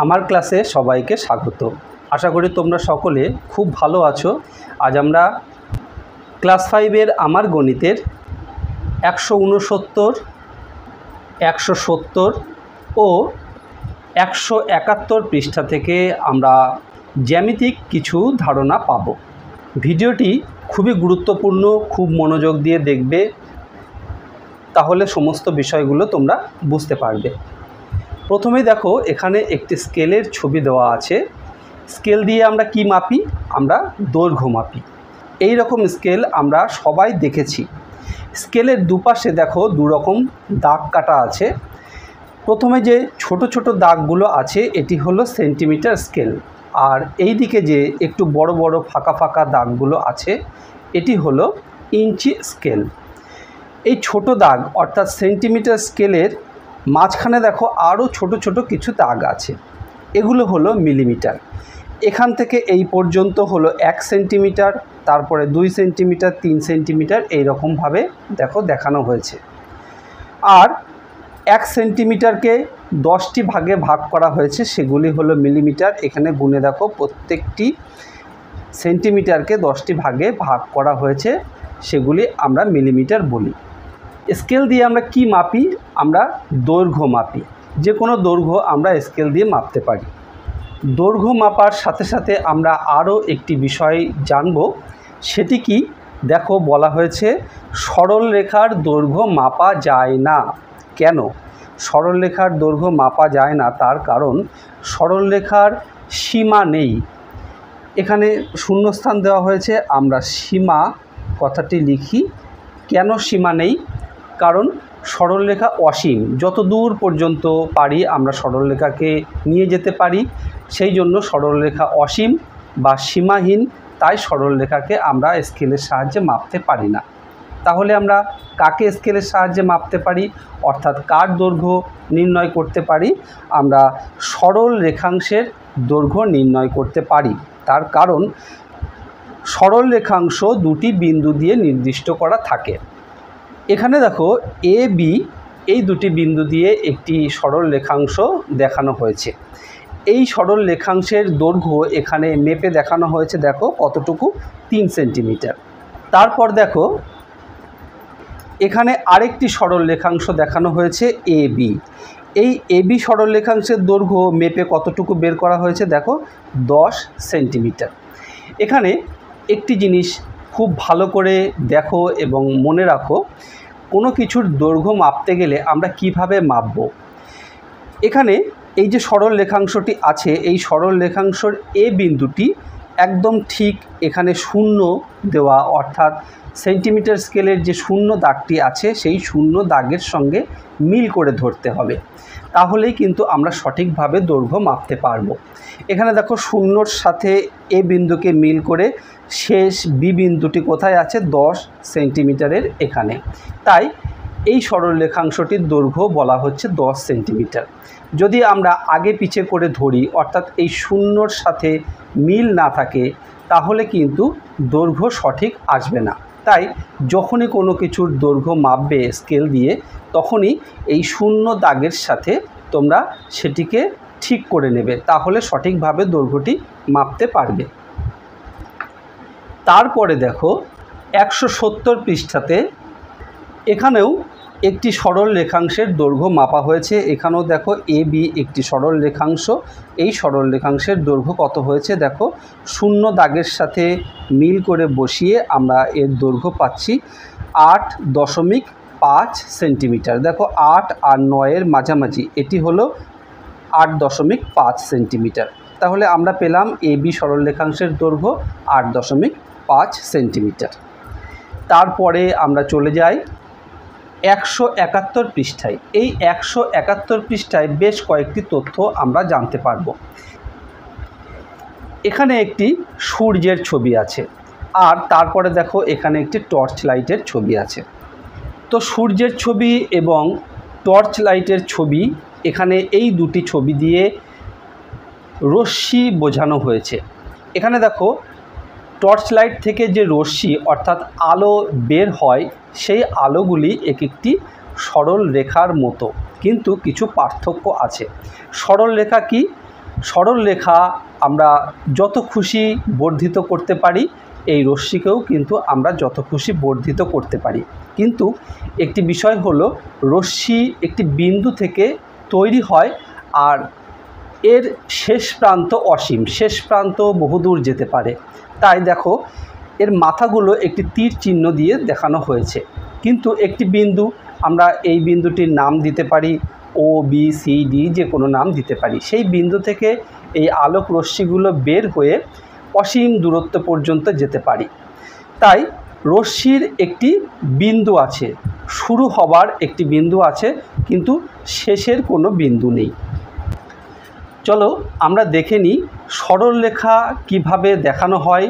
আমার ক্লাসে সবাইকে স্বাগত। আশা করি তোমরা সকলে খুব ভালো আছো। আজ আমরা ক্লাস 5-এর আমার গণিতের 169, 170 ও 171 পৃষ্ঠা থেকে আমরা জ্যামিতিক কিছু ধারণা পাব। ভিডিওটি খুবই গুরুত্বপূর্ণ, খুব মনোযোগ দিয়ে দেখবে, তাহলে সমস্ত বিষয়গুলো তোমরা বুঝতে পারবে। প্রথমেই দেখো, এখানে একটি স্কেলের ছবি দেওয়া আছে। স্কেল দিয়ে আমরা কি মাপি? আমরা দৈর্ঘ্য মাপি। এই রকম স্কেল আমরা সবাই দেখেছি। স্কেলের দুপাশে দেখো দুরকম দাগ কাটা আছে। প্রথমে যে ছোট ছোট দাগগুলো আছে এটি হলো সেন্টিমিটার স্কেল, আর এই দিকে যে একটু বড় বড় ফাঁকা ফাঁকা দাগগুলো আছে এটি হলো ইঞ্চি স্কেল। এই ছোট দাগ অর্থাৎ সেন্টিমিটার স্কেলের মাঝখানে দেখো আরও ছোট ছোট কিছু দাগ আছে, এগুলো হলো মিলিমিটার। এখান থেকে এই পর্যন্ত হলো 1 সেন্টিমিটার, তারপরে 2 সেন্টিমিটার, 3 সেন্টিমিটার, এইরকমভাবে দেখো দেখানো হয়েছে। আর 1 সেন্টিমিটারকে 10টি ভাগে ভাগ করা হয়েছে, সেগুলি হলো মিলিমিটার। এখানে গুণে দেখো প্রত্যেকটি সেন্টিমিটারকে 10টি ভাগে ভাগ করা হয়েছে, সেগুলি আমরা মিলিমিটার বলি। স্কেল দিয়ে আমরা কি মাপি? আমরা দৈর্ঘ্য মাপি। যে কোনো দৈর্ঘ্য আমরা স্কেল দিয়ে মাপতে পারি। দৈর্ঘ্য মাপার সাথে সাথে আমরা আরও একটি বিষয় জানব, সেটি কি? দেখো বলা হয়েছে সরল রেখার দৈর্ঘ্য মাপা যায় না। কেন সরল রেখার দৈর্ঘ্য মাপা যায় না? তার কারণ সরল রেখার সীমা নেই। এখানে শূন্যস্থান দেওয়া হয়েছে, আমরা সীমা কথাটি লিখি। কেন সীমা নেই? কারণ সরলরেখা অসীম, যত দূর পর্যন্ত পারি আমরা সরলরেখাকে নিয়ে যেতে পারি, সেই জন্য সরলরেখা অসীম বা সীমাহীন, তাই সরলরেখাকে আমরা স্কেলের সাহায্যে মাপতে পারি না। তাহলে আমরা কাকে স্কেলের সাহায্যে মাপতে পারি, অর্থাৎ কার দৈর্ঘ্য নির্ণয় করতে পারি? আমরা সরল রেখাংশের দৈর্ঘ্য নির্ণয় করতে পারি। তার কারণ সরল রেখাংশ দুটি বিন্দু দিয়ে নির্দিষ্ট করা থাকে। এখানে দেখো এ বি, এই দুটি বিন্দু দিয়ে একটি সরল রেখাংশ দেখানো হয়েছে। এই সরল রেখাংশের দৈর্ঘ্য এখানে মেপে দেখানো হয়েছে, দেখো কতটুকু? 3 সেন্টিমিটার। তারপর দেখো এখানে আরেকটি সরল রেখাংশ দেখানো হয়েছে এ বি। এই এ বি সরল রেখাংশের দৈর্ঘ্য মেপে কতটুকু বের করা হয়েছে? দেখো 10 সেন্টিমিটার। এখানে একটি জিনিস খুব ভালো করে দেখো এবং মনে রাখো, কোনো কিছুর দৈর্ঘ্য মাপতে গেলে আমরা কিভাবে মাপব। এখানে এই যে সরল রেখাংশটি আছে, এই সরল রেখাংশের এ বিন্দুটি একদম ঠিক এখানে শূন্য দেওয়া, অর্থাৎ সেন্টিমিটার স্কেলের যে শূন্য দাগটি আছে সেই শূন্য দাগের সঙ্গে মিল করে ধরতে হবে, তাহলেই কিন্তু আমরা সঠিকভাবে দৈর্ঘ্য মাপতে পারবো। এখানে দেখো শূন্যর সাথে এ বিন্দুকে মিল করে শেষ বি বিন্দুটি কোথায় আছে? 10 সেন্টিমিটারের এখানে। তাই এই সরল রেখাংশটির দৈর্ঘ্য বলা হচ্ছে 10 সেন্টিমিটার। যদি আমরা আগে পিছে করে ধরি, অর্থাৎ এই শূন্যর সাথে মিল না থাকে, তাহলে কিন্তু দৈর্ঘ্য সঠিক আসবে না। তাই যখনই কোনো কিছুর দৈর্ঘ্য মাপবে স্কেল দিয়ে, তখনই এই শূন্য দাগের সাথে তোমরা সেটিকে ঠিক করে নেবে, তাহলে সঠিকভাবে দৈর্ঘ্যটি মাপতে পারবে। তারপরে দেখো 170 পৃষ্ঠাতে এখানেও একটি সরল রেখাংশের দৈর্ঘ্য মাপা হয়েছে। এখানেও দেখো এ বি একটি সরল রেখাংশ। এই সরল রেখাংশের দৈর্ঘ্য কত হয়েছে? দেখো শূন্য দাগের সাথে মিল করে বসিয়ে আমরা এর দৈর্ঘ্য পাচ্ছি 8.5 সেন্টিমিটার। দেখো 8 আর 9-এর মাঝামাঝি, এটি হলো 8.5 সেন্টিমিটার। তাহলে আমরা পেলাম এ বি সরল রেখাংশের দৈর্ঘ্য 8.5 সেন্টিমিটার। তারপরে আমরা চলে যাই 171 পৃষ্ঠায়। এই 171 পৃষ্ঠায় বেশ কয়েকটি তথ্য আমরা জানতে পারব। এখানে একটি সূর্যের ছবি আছে, আর তারপরে দেখো এখানে একটি টর্চ লাইটের ছবি আছে। তো সূর্যের ছবি এবং টর্চ লাইটের ছবি, এখানে এই দুটি ছবি দিয়ে রশ্মি বোঝানো হয়েছে। এখানে দেখো টর্চ লাইট থেকে যে রশ্মি অর্থাৎ আলো বের হয়, সেই আলোগুলি এক একটি সরল রেখার মতো, কিন্তু কিছু পার্থক্য আছে। সরল রেখা কি? সরল রেখা আমরা যত খুশি বর্ধিত করতে পারি, এই রশ্মিকেও কিন্তু আমরা যত খুশি বর্ধিত করতে পারি। কিন্তু একটি বিষয় হলো, রশ্মি একটি বিন্দু থেকে তৈরি হয় আর এর শেষ প্রান্ত অসীম, শেষ প্রান্ত বহুদূর যেতে পারে। তাই দেখো এর মাথাগুলো একটি তীর চিহ্ন দিয়ে দেখানো হয়েছে। কিন্তু একটি বিন্দু, আমরা এই বিন্দুটির নাম দিতে পারি ও, বি, সি, ডি, যে কোনো নাম দিতে পারি। সেই বিন্দু থেকে এই আলোক রশ্মিগুলো বের হয়ে অসীম দূরত্ব পর্যন্ত যেতে পারি। তাই রশ্মির একটি বিন্দু আছে, শুরু হবার একটি বিন্দু আছে, কিন্তু শেষের কোনো বিন্দু নেই। চলো আমরা দেখে নিই সরল রেখা কীভাবে দেখানো হয়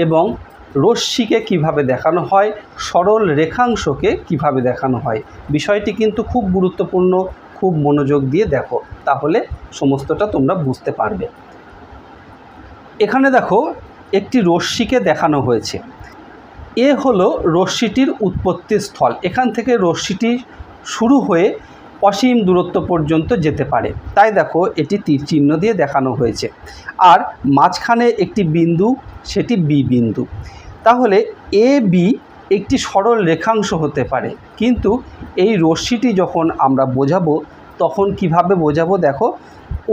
এবং রশ্মিকে কিভাবে দেখানো হয়, সরল রেখাংশকে কিভাবে দেখানো হয়। বিষয়টি কিন্তু খুব গুরুত্বপূর্ণ, খুব মনোযোগ দিয়ে দেখো, তাহলে সমস্তটা তোমরা বুঝতে পারবে। এখানে দেখো একটি রশ্মিকে দেখানো হয়েছে। এ হলো রশ্মিটির উৎপত্তি স্থল। এখান থেকে রশ্মিটি শুরু হয়ে অসীম দূরত্ব পর্যন্ত যেতে পারে। তাই দেখো এটি তীর চিহ্ন দিয়ে দেখানো হয়েছে। আর মাঝখানে একটি বিন্দু, সেটি বি বিন্দু। তাহলে এ বি একটি সরল রেখাংশ হতে পারে, কিন্তু এই রশ্মিটি যখন আমরা বোঝাবো তখন কিভাবে বোঝাবো, দেখো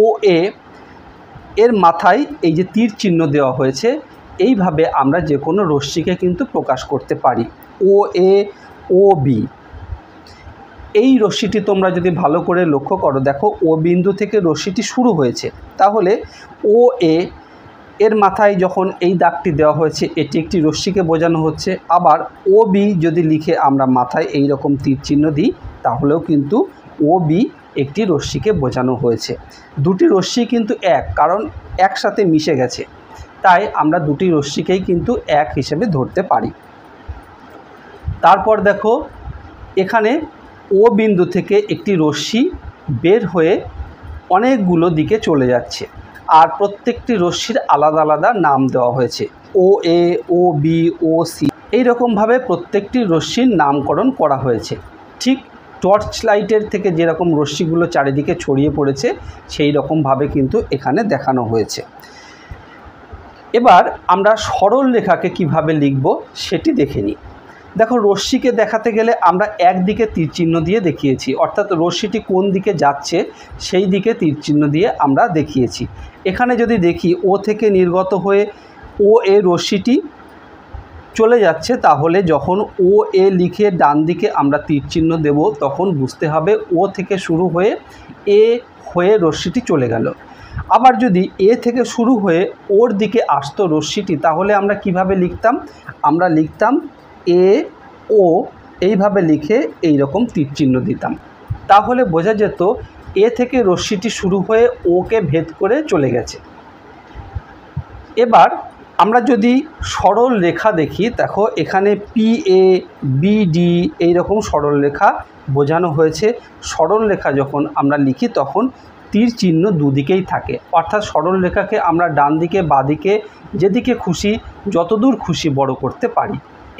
ও এ এর মাথায় এই যে তীর চিহ্ন দেওয়া হয়েছে, এইভাবে আমরা যে কোনো রশ্মিকে কিন্তু প্রকাশ করতে পারি। ও এ, ও বি, এই রশ্মিটি তোমরা যদি ভালো করে লক্ষ্য করো, দেখো ও বিন্দু থেকে রশ্মিটি শুরু হয়েছে। তাহলে ও এ এর মাথায় যখন এই দাগটি দেওয়া হয়েছে, এটি একটি রশ্মিকে বোঝানো হচ্ছে। আবার ও বি যদি লিখে আমরা মাথায় এই রকম তীর চিহ্ন দিই, তাহলেও কিন্তু ও বি একটি রশ্মিকে বোঝানো হয়েছে। দুটি রশ্মি কিন্তু এক, কারণ একসাথে মিশে গেছে, তাই আমরা দুটি রশ্মিকেই কিন্তু এক হিসেবে ধরতে পারি। তারপর দেখো এখানে ও বিন্দু থেকে একটি রশ্মি বের হয়ে অনেকগুলো দিকে চলে যাচ্ছে, আর প্রত্যেকটি রশ্মির আলাদা আলাদা নাম দেওয়া হয়েছে। ও এ, ও বি, ও সি, এইরকমভাবে প্রত্যেকটি রশ্মির নামকরণ করা হয়েছে। ঠিক টর্চ লাইটের থেকে যেরকম রশ্মিগুলো চারিদিকে ছড়িয়ে পড়েছে, সেই রকমভাবে কিন্তু এখানে দেখানো হয়েছে। এবার আমরা সরল রেখাকে কিভাবে লিখব সেটি দেখে নিই। দেখো রশ্মিকে দেখাতে গেলে আমরা একদিকে তীর চিহ্ন দিয়ে দেখিয়েছি, অর্থাৎ রশ্মিটি কোন দিকে যাচ্ছে সেই দিকে তীর চিহ্ন দিয়ে আমরা দেখিয়েছি। এখানে যদি দেখি ও থেকে নির্গত হয়ে ও এ রশ্মিটি চলে যাচ্ছে, তাহলে যখন ও এ লিখে ডান দিকে আমরা তীর চিহ্ন দেব, তখন বুঝতে হবে ও থেকে শুরু হয়ে এ হয়ে রশ্মিটি চলে গেল। আবার যদি এ থেকে শুরু হয়ে ওর দিকে আসতো রশ্মিটি, তাহলে আমরা কিভাবে লিখতাম, আমরা লিখতাম এ ও, এইভাবে লিখে এই রকম তীর চিহ্ন দিতাম। তাহলে বোঝা যেত এ থেকে রশ্মিটি শুরু হয়ে ওকে ভেদ করে চলে গেছে। এবার আমরা যদি সরল রেখা দেখি, দেখো এখানে পি এ, বি ডি এইরকম সরল রেখা বোঝানো হয়েছে। সরল রেখা যখন আমরা লিখি তখন তীর চিহ্ন দুদিকেই থাকে, অর্থাৎ সরল রেখাকে আমরা ডান দিকে বাঁ দিকে যেদিকে খুশি যতদূর খুশি বড় করতে পারি।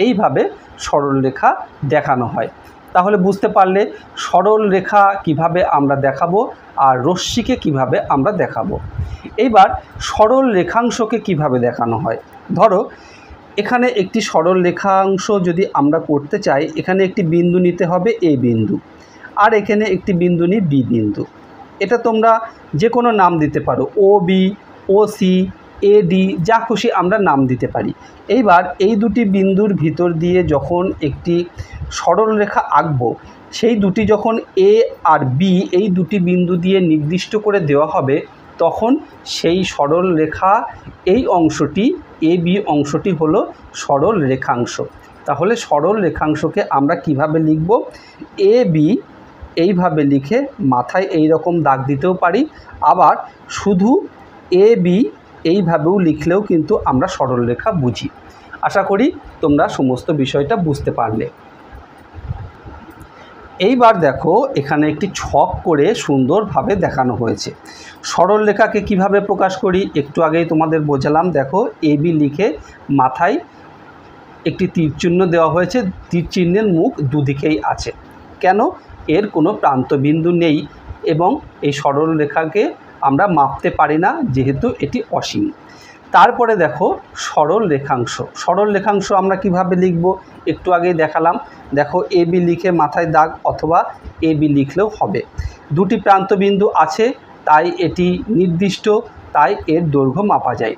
এইভাবে সরল রেখা দেখানো হয়। তাহলে বুঝতে পারলে সরল রেখা কিভাবে আমরা দেখাবো আর রশ্মিকে কিভাবে আমরা দেখাবো। এইবার সরল রেখাংশকে কিভাবে দেখানো হয়। ধরো এখানে একটি সরল রেখাংশ যদি আমরা করতে চাই, এখানে একটি বিন্দু নিতে হবে এ বিন্দু, আর এখানে একটি বিন্দু নিই বি বিন্দু। এটা তোমরা যে কোনো নাম দিতে পারো, O B, O C, A D, যা খুশি আমরা নাম দিতে পারি। এইবার এই দুটি বিন্দুর ভিতর দিয়ে যখন একটি সরল রেখা আঁকবো, সেই দুটি যখন এ আর বি এই দুটি বিন্দু দিয়ে নির্দিষ্ট করে দেওয়া হবে, তখন সেই সরল রেখা এই অংশটি এ বি অংশটি হলো সরল রেখাংশ। তাহলে সরল রেখাংশকে আমরা কিভাবে লিখব, এ বি এইভাবে লিখে মাথায় এই রকম দাগ দিতেও পারি, আবার শুধু এ বি এইভাবেও লিখলেও কিন্তু আমরা সরল রেখা বুঝি। আশা করি তোমরা সমস্ত বিষয়টা বুঝতে পারলে। এইবার দেখো এখানে একটি ছক করে সুন্দরভাবে দেখানো হয়েছে। সরল রেখাকে কিভাবে প্রকাশ করি একটু আগেই তোমাদের বোঝালাম। দেখো এ বি লিখে মাথায় একটি তীর চিহ্ন দেওয়া হয়েছে, তীর চিহ্নের মুখ দুদিকেই আছে। কেন? এর কোনো প্রান্তবিন্দু নেই এবং এই সরল রেখাকে আমরা মাপতে পারি না, যেহেতু এটি অসীম। তারপরে দেখো সরল রেখাংশ। সরল রেখাংশ আমরা কিভাবে লিখব একটু আগেই দেখালাম। দেখো এ বি লিখে মাথায় দাগ অথবা এ বি লিখলেও হবে। দুটি প্রান্তবিন্দু আছে তাই এটি নির্দিষ্ট, তাই এর দৈর্ঘ্য মাপা যায়।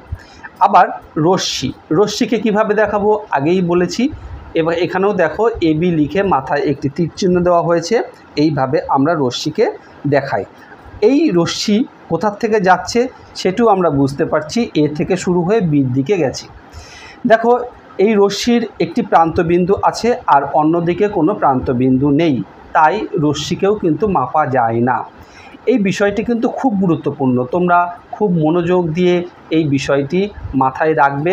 আবার রশ্মি, রশ্মিকে কিভাবে দেখাবো আগেই বলেছি। এবার এখানেও দেখো এ বি লিখে মাথায় একটি তীর চিহ্ন দেওয়া হয়েছে, এইভাবে আমরা রশ্মিকে দেখাই। এই রশ্মি কোথার থেকে যাচ্ছে সেটিও আমরা বুঝতে পারছি, এ থেকে শুরু হয়ে বির দিকে গেছে। দেখো এই রশ্মির একটি প্রান্তবিন্দু আছে আর অন্যদিকে কোনো প্রান্তবিন্দু নেই, তাই রশ্মিকেও কিন্তু মাপা যায় না। এই বিষয়টি কিন্তু খুব গুরুত্বপূর্ণ, তোমরা খুব মনোযোগ দিয়ে এই বিষয়টি মাথায় রাখবে।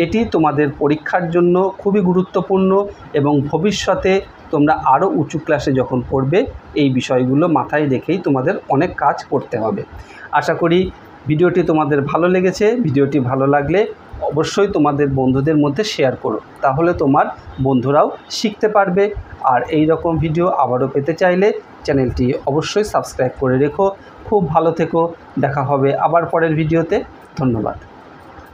এটি তোমাদের পরীক্ষার জন্য খুবই গুরুত্বপূর্ণ এবং ভবিষ্যতে তোমরা আরও উঁচু ক্লাসে যখন পড়বে এই বিষয়গুলো মাথায় রেখেই তোমাদের অনেক কাজ করতে হবে। আশা করি ভিডিওটি তোমাদের ভালো লেগেছে। ভিডিওটি ভালো লাগলে অবশ্যই তোমাদের বন্ধুদের মধ্যে শেয়ার করো, তাহলে তোমার বন্ধুরাও শিখতে পারবে। আর এই রকম ভিডিও আবারও পেতে চাইলে চ্যানেলটি অবশ্যই সাবস্ক্রাইব করে রেখো। খুব ভালো থেকো, দেখা হবে আবার পরের ভিডিওতে। ধন্যবাদ।